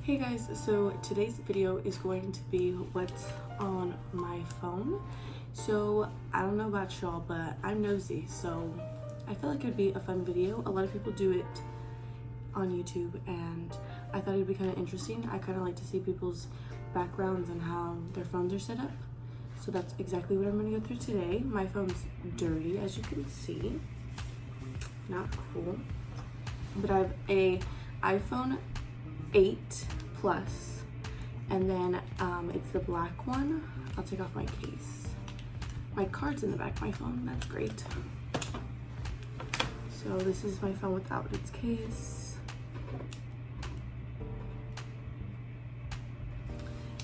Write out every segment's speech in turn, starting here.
Hey guys, so today's video is going to be what's on my phone. So I don't know about y'all, but I'm nosy, so I feel like it would be a fun video. A lot of people do it on YouTube and I thought it'd be kind of interesting. I kind of like to see people's backgrounds and how their phones are set up. So that's exactly what I'm going to go through today. My phone's dirty, as you can see. Not cool. But I have a iPhone 8 Plus, and then it's the black one. I'll take off my case. My card's in the back of my phone. That's great. So this is my phone without its case.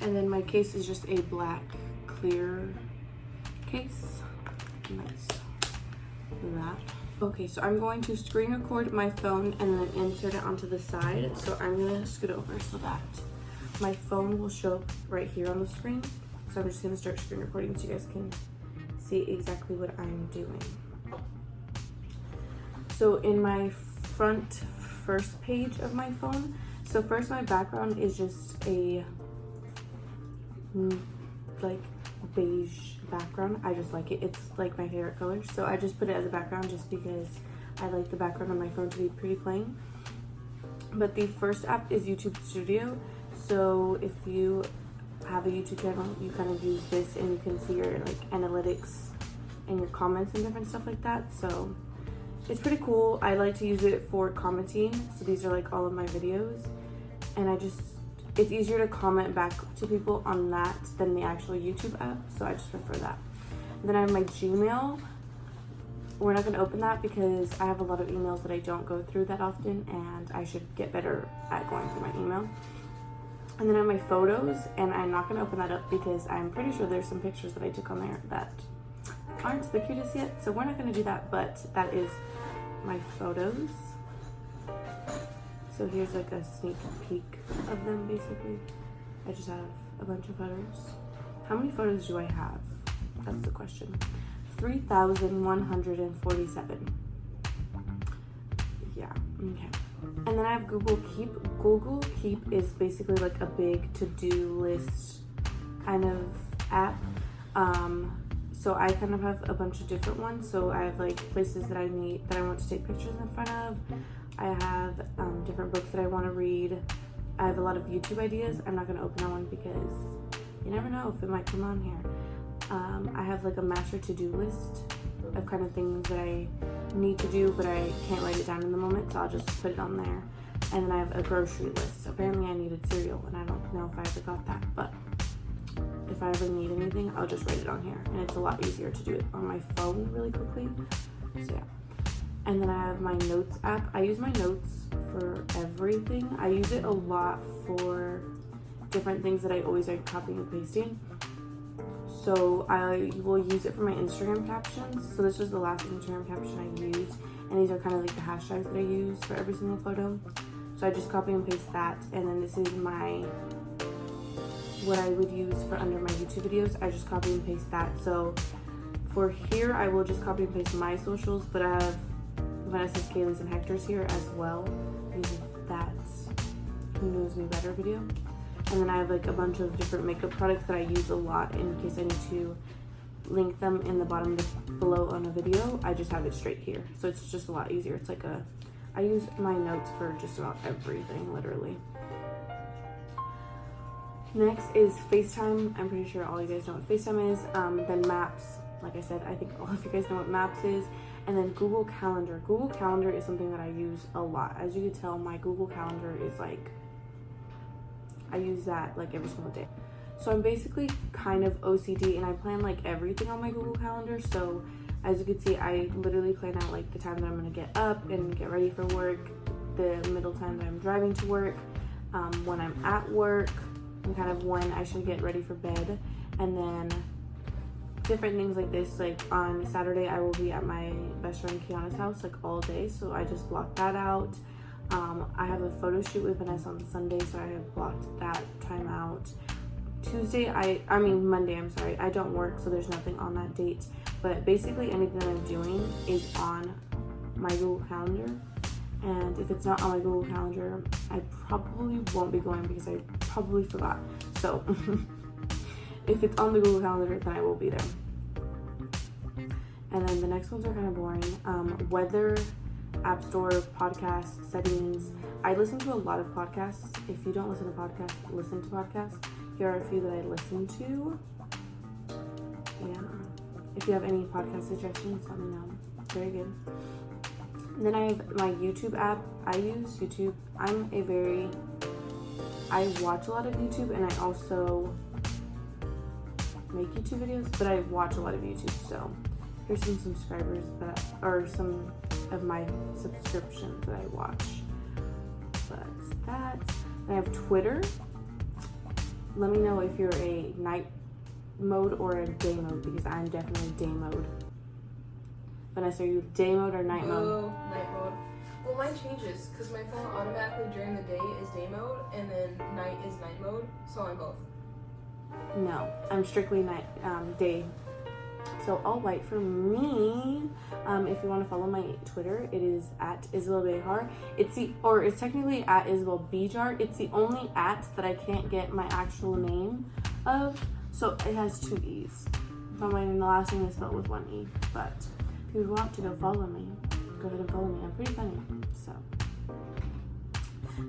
And then my case is just a black clear case. And that's that. Okay, so I'm going to screen record my phone and then insert it onto the side. So I'm gonna scoot over so that my phone will show up right here on the screen. So I'm just gonna start screen recording so you guys can see exactly what I'm doing. So in my first page of my phone, so first my background is just a like beige background. I just like it. It's like my favorite color, so I just put it as a background just because I like the background on my phone to be pretty plain. But the first app is YouTube Studio. So if you have a YouTube channel, you kind of use this and you can see your like analytics and your comments and different stuff like that. So it's pretty cool. I like to use it for commenting. So these are like all of my videos, and it's easier to comment back to people on that than the actual YouTube app, so I just prefer that. And then I have my Gmail. We're not going to open that because I have a lot of emails that I don't go through that often, and I should get better at going through my email. And then I have my photos, and I'm not going to open that up because I'm pretty sure there's some pictures that I took on there that aren't the cutest yet, so we're not going to do that, but that is my photos. So here's like a sneak peek of them basically. I just have a bunch of photos. How many photos do I have? That's the question. 3,147. Yeah, okay. And then I have Google Keep. Google Keep is basically like a big to-do list kind of app. So I kind of have a bunch of different ones. So I have like places that I want to take pictures in front of. I have different books that I want to read. I have a lot of YouTube ideas. I'm not going to open that one because you never know if it might come on here. I have like a master to-do list of kind of things that I need to do, but I can't write it down in the moment, so I'll just put it on there. And then I have a grocery list. Apparently I needed cereal, and I don't know if I ever got that, but if I ever need anything, I'll just write it on here. And it's a lot easier to do it on my phone really quickly. So yeah. And then I have my notes app. I use my notes for everything. I use it a lot for different things that I always like copying and pasting. So I will use it for my Instagram captions. So this was the last Instagram caption I used. And these are kind of like the hashtags that I use for every single photo. So I just copy and paste that. And then this is what I would use for under my YouTube videos. I just copy and paste that. So for here, I will just copy and paste my socials, but I have Vanessa's, Kaylee's, and Hector's here as well. Using that Who Knows Me Better video. And then I have like a bunch of different makeup products that I use a lot in case I need to link them in the bottom below on a video. I just have it straight here. So it's just a lot easier. It's like I use my notes for just about everything, literally. Next is FaceTime. I'm pretty sure all you guys know what FaceTime is. Then Maps. Like I said, I think all of you guys know what Maps is. And then Google Calendar. Google Calendar is something that I use a lot. As you can tell, my Google Calendar is like, I use that like every single day. So I'm basically kind of OCD, and I plan like everything on my Google Calendar. So as you can see, I literally plan out like the time that I'm gonna get up and get ready for work, the middle time that I'm driving to work, when I'm at work, and kind of when I should get ready for bed. And then different things like this, like on Saturday I will be at my best friend Kiana's house like all day, so I just blocked that out. I have a photo shoot with Vanessa on Sunday, so I have blocked that time out. Monday, I'm sorry, I don't work, so there's nothing on that date, but basically anything that I'm doing is on my Google Calendar. And if it's not on my Google Calendar, I probably won't be going because I probably forgot. So if it's on the Google Calendar, then I will be there. And then the next ones are kind of boring. Weather, App Store, podcast, settings. I listen to a lot of podcasts. If you don't listen to podcasts, listen to podcasts. Here are a few that I listen to. Yeah. If you have any podcast suggestions, let me know. Very good. And then I have my YouTube app. I use YouTube. I watch a lot of YouTube, and I also make YouTube videos, but I watch a lot of YouTube. So here's some subscribers or some of my subscriptions that I watch. That's that. I have Twitter. Let me know if you're a night mode or a day mode, because I'm definitely day mode. Vanessa, are you day mode or night mode? Oh, night mode. Well, mine changes because my phone automatically during the day is day mode and then night is night mode, so I'm both. No, I'm strictly day. So all white for me. If you want to follow my Twitter, it is at Isabel Bejar. It's technically at Isabel Bejar. It's the only at that I can't get my actual name of. So it has 2 E's. But my last name is spelled with 1 E. But if you want to go follow me, go ahead and follow me. I'm pretty funny. So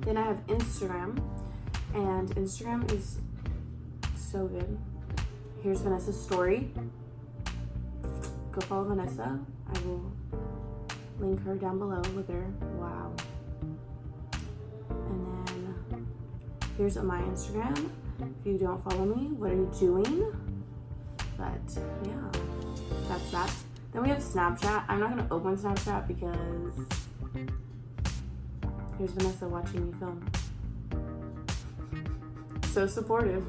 then I have Instagram, and Instagram is so good. Here's Vanessa's story. Go follow Vanessa. I will link her down below. Look at her. Wow. And then here's my Instagram. If you don't follow me, what are you doing? But yeah, that's that. Then we have Snapchat. I'm not gonna open Snapchat because here's Vanessa watching me film. So supportive.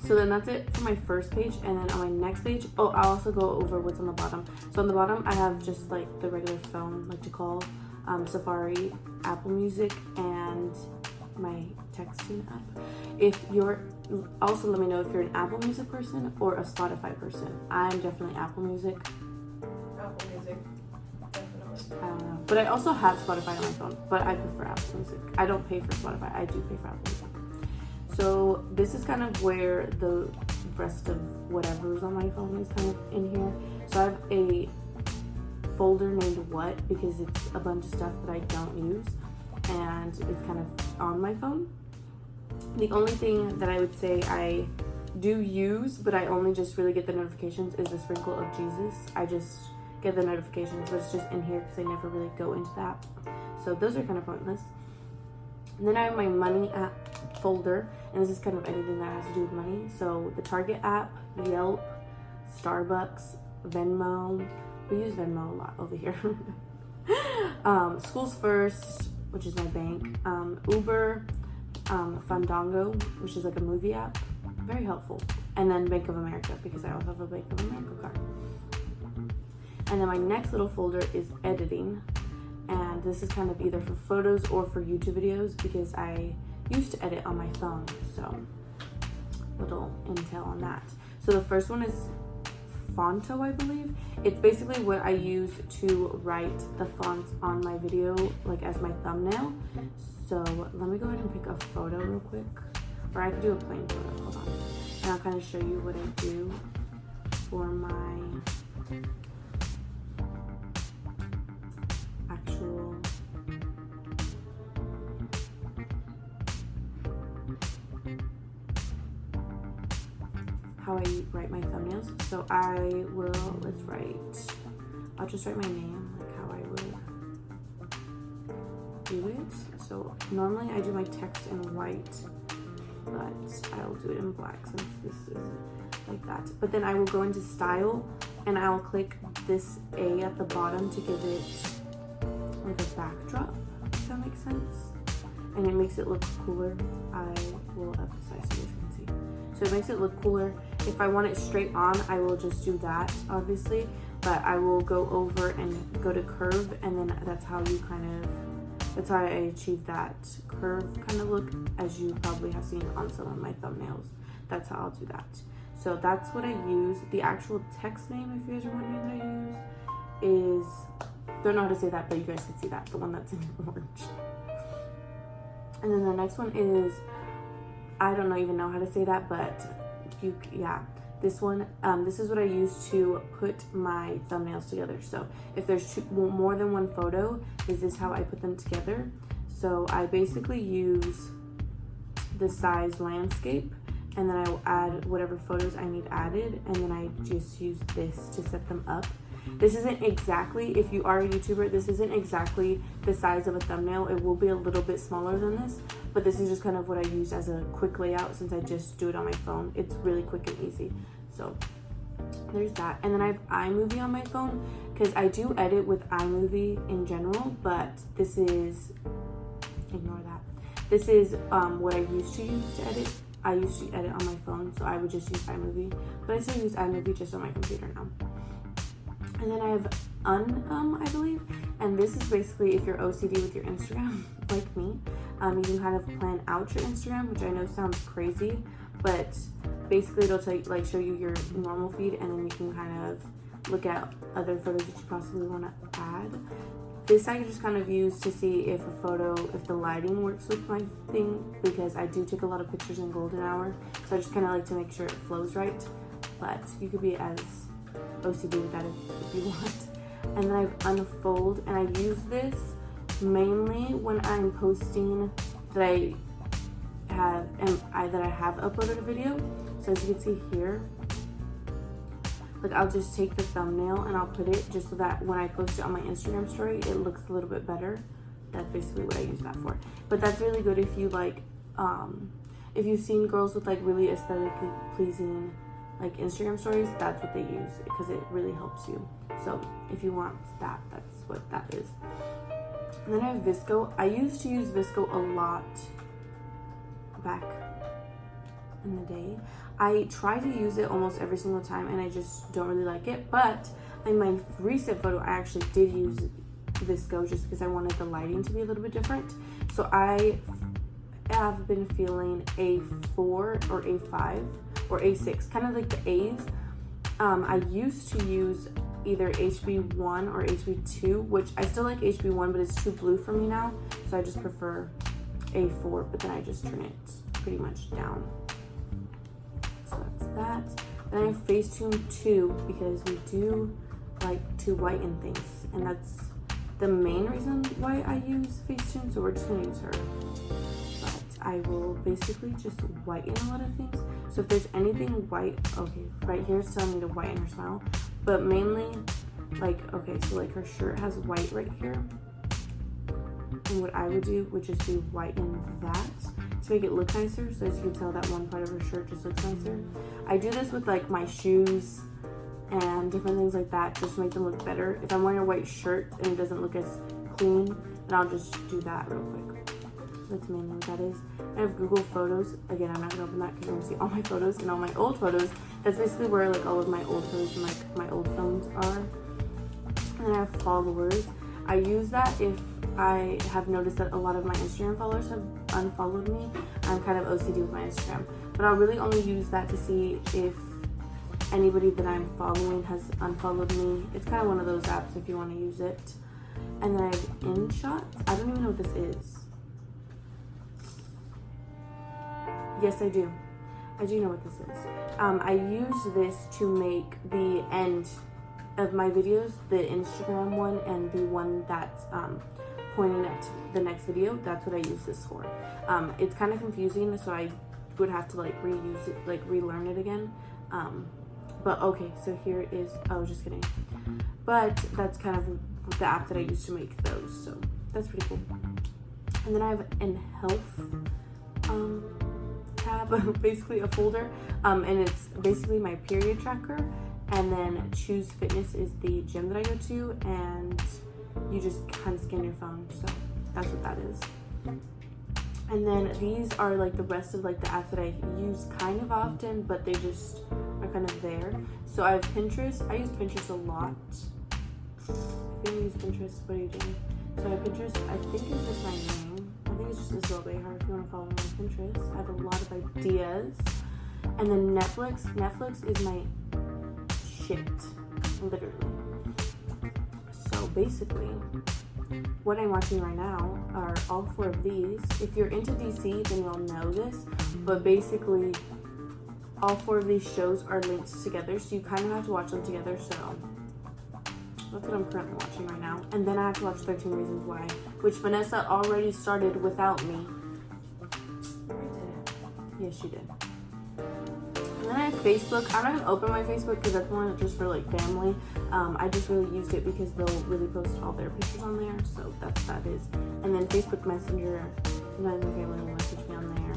So then that's it for my first page, and then on my next page, I'll also go over what's on the bottom. So on the bottom, I have just like the regular phone, like to call, Safari, Apple Music, and my texting app. Also let me know if you're an Apple Music person or a Spotify person. I'm definitely Apple Music. Apple Music, definitely. I don't know, but I also have Spotify on my phone, but I prefer Apple Music. I don't pay for Spotify. I do pay for Apple Music. So this is kind of where the rest of whatever's on my phone is kind of in here. So I have a folder named What, because it's a bunch of stuff that I don't use, and it's kind of on my phone. The only thing that I would say I do use, but I only just really get the notifications, is the Sprinkle of Jesus. I just get the notifications, but it's just in here because I never really go into that. So those are kind of pointless. And then I have my money app folder, and this is kind of anything that has to do with money. So the Target app, Yelp, Starbucks, Venmo. We use Venmo a lot over here. Schools First, which is my bank. Uber, Fandango, which is like a movie app. Very helpful. And then Bank of America, because I also have a Bank of America card. And then my next little folder is editing. And this is kind of either for photos or for YouTube videos, because I used to edit on my phone. So little intel on that. So the first one is Fonto, I believe. It's basically what I use to write the fonts on my video, like as my thumbnail. So let me go ahead and pick a photo real quick, or I could do a plain photo. Hold on, and I'll kind of show you what I do for my actual how I write my thumbnails. So I'll just write my name, like how I would do it. So normally I do my text in white, but I'll do it in black since this is like that. But then I will go into style, and I'll click this A at the bottom to give it like a backdrop, if that makes sense. And it makes it look cooler. I will emphasize so you guys can see. So it makes it look cooler. If I want it straight on, I will just do that, obviously. But I will go over and go to curve, and then that's how I achieve that curve kind of look, as you probably have seen on some of my thumbnails. That's how I'll do that. So that's what I use. The actual text name, if you guys are wondering what I use, is Don't know how to say that, but you guys can see that, the one that's in orange. And then the next one is, I don't even know how to say that, but this one, this is what I use to put my thumbnails together. So if there's more than one photo, this is how I put them together. So I basically use the size landscape, and then I will add whatever photos I need added, and then I just use this to set them up. This isn't exactly, if you are a YouTuber, this isn't exactly the size of a thumbnail. It will be a little bit smaller than this, but this is just kind of what I use as a quick layout since I just do it on my phone. It's really quick and easy. So there's that. And then I have iMovie on my phone because I do edit with iMovie in general, but this is, ignore that. This is what I used to use to edit. I used to edit on my phone, so I would just use iMovie, but I still use iMovie just on my computer now. And then I have I believe, and this is basically if you're OCD with your Instagram, like me, you can kind of plan out your Instagram, which I know sounds crazy, but basically it'll tell you, like, show you your normal feed, and then you can kind of look at other photos that you possibly want to add. This I just kind of use to see if if the lighting works with my thing, because I do take a lot of pictures in golden hour, so I just kind of like to make sure it flows right. But you could be as OCD with that if you want. And then I have unfold, and I use this mainly when I'm posting that I have uploaded a video. So as you can see here, like I'll just take the thumbnail and I'll put it just so that when I post it on my Instagram story, it looks a little bit better. That's basically what I use that for. But that's really good if you like, if you've seen girls with like really aesthetically pleasing like Instagram stories, that's what they use because it really helps you. So if you want that, that's what that is. And then I have Visco. I used to use Visco a lot back in the day. I try to use it almost every single time and I just don't really like it. But in my recent photo, I actually did use Visco just because I wanted the lighting to be a little bit different. So I have been feeling A4 or A5 or A6, kind of like the A's. I used to use either HB1 or HB2, which I still like HB1, but it's too blue for me now. So I just prefer A4, but then I just turn it pretty much down. So that's that. Then I have Facetune 2 because we do like to whiten things, and that's the main reason why I use Facetune, so we're just gonna use her. But I will basically just whiten a lot of things. So if there's anything white, okay, right here it's telling me to whiten her smile, but mainly like, okay, so like her shirt has white right here, and what I would do would just be whiten that to make it look nicer. So as you can tell, that one part of her shirt just looks nicer. I do this with like my shoes and different things like that, just to make them look better. If I'm wearing a white shirt and it doesn't look as clean, then I'll just do that real quick. That's mainly what that is. I have Google Photos. Again, I'm not gonna open that because you're gonna see all my photos and all my old photos. That's basically where like all of my old photos and like my old phones are. And then I have followers. I use that if I have noticed that a lot of my Instagram followers have unfollowed me. I'm kind of OCD with my Instagram, but I'll really only use that to see if anybody that I'm following has unfollowed me. It's kind of one of those apps if you want to use it. And then I have InShot. I don't even know what this is. Yes, I do. I do know what this is. I use this to make the end of my videos, the Instagram one and the one that's pointing at the next video. That's what I use this for. It's kind of confusing, so I would have to like reuse it, like relearn it again. But okay, so here is, oh, just kidding. But that's kind of the app that I use to make those, so that's pretty cool. And then I have an health tab, basically a folder, and it's basically my period tracker. And then Choose Fitness is the gym that I go to, and you just kind of scan your phone, so that's what that is. And then these are like the rest of like the apps that I use kind of often, but they just are kind of there. So I have Pinterest. I use Pinterest a lot. If you don't use Pinterest, what are you doing? So I have Pinterest. I think it's just my name. I think it's just Isabel Bejar if you want to follow me on Pinterest. I have a lot of ideas. And then Netflix. Netflix is my shit, literally. So So basically, what I'm watching right now are all 4 of these. If you're into DC, then you'll know this, but basically all 4 of these shows are linked together, so you kind of have to watch them together. So that's what I'm currently watching right now. And then I have to watch 13 Reasons Why, which Vanessa already started without me. Yes, she did. And then I have Facebook. I'm not gonna open my Facebook because that's more just for like family. I just really used it because they'll really post all their pictures on there, so that's what that is. And then Facebook Messenger, sometimes my family will message me on there.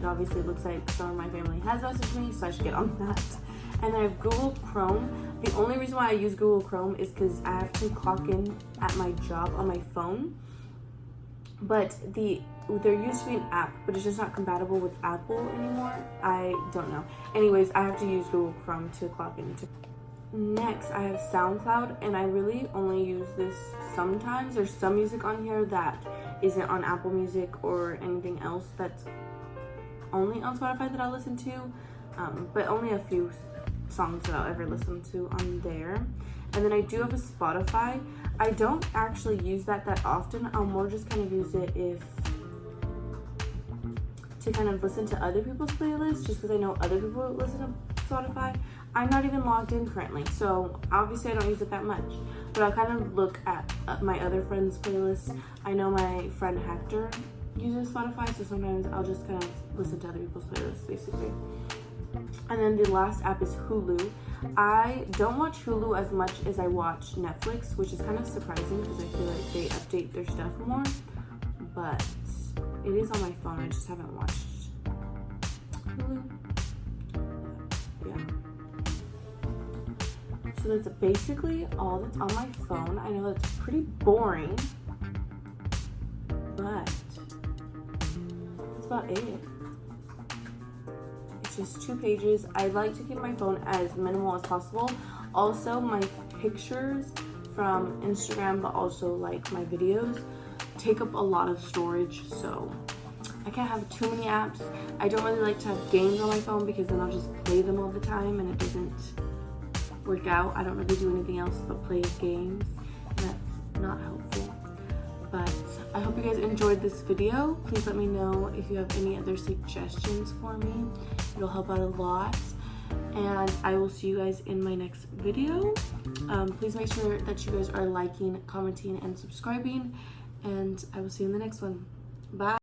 It obviously looks like some of my family has messaged me, so I should get on that. And then I have Google Chrome. The only reason why I use Google Chrome is because I have to clock in at my job on my phone. But there used to be an app, but it's just not compatible with Apple anymore. I don't know. Anyways, I have to use Google Chrome to clock into. Next, I have SoundCloud, and I really only use this sometimes. There's some music on here that isn't on Apple Music or anything else that's only on Spotify that I listen to, but only a few songs that I'll ever listen to on there. And then I do have a Spotify. I don't actually use that often. I'll more just kind of use it to kind of listen to other people's playlists, just because I know other people listen to Spotify. I'm not even logged in currently, so obviously I don't use it that much, but I'll kind of look at my other friends' playlists. I know my friend Hector uses Spotify, so sometimes I'll just kind of listen to other people's playlists, basically. And then the last app is Hulu. I don't watch Hulu as much as I watch Netflix, which is kind of surprising because I feel like they update their stuff more, but it is on my phone. I just haven't watched Hulu. Yeah. So that's basically all that's on my phone. I know that's pretty boring, but that's about it. Just 2 pages. I like to keep my phone as minimal as possible. Also, my pictures from Instagram, but also like my videos, take up a lot of storage, so I can't have too many apps. I don't really like to have games on my phone because then I'll just play them all the time and it doesn't work out. I don't really do anything else but play games, and that's not helpful. But I hope you guys enjoyed this video. Please let me know if you have any other suggestions for me. It'll help out a lot. And I will see you guys in my next video. Please make sure that you guys are liking, commenting, and subscribing. And I will see you in the next one. Bye.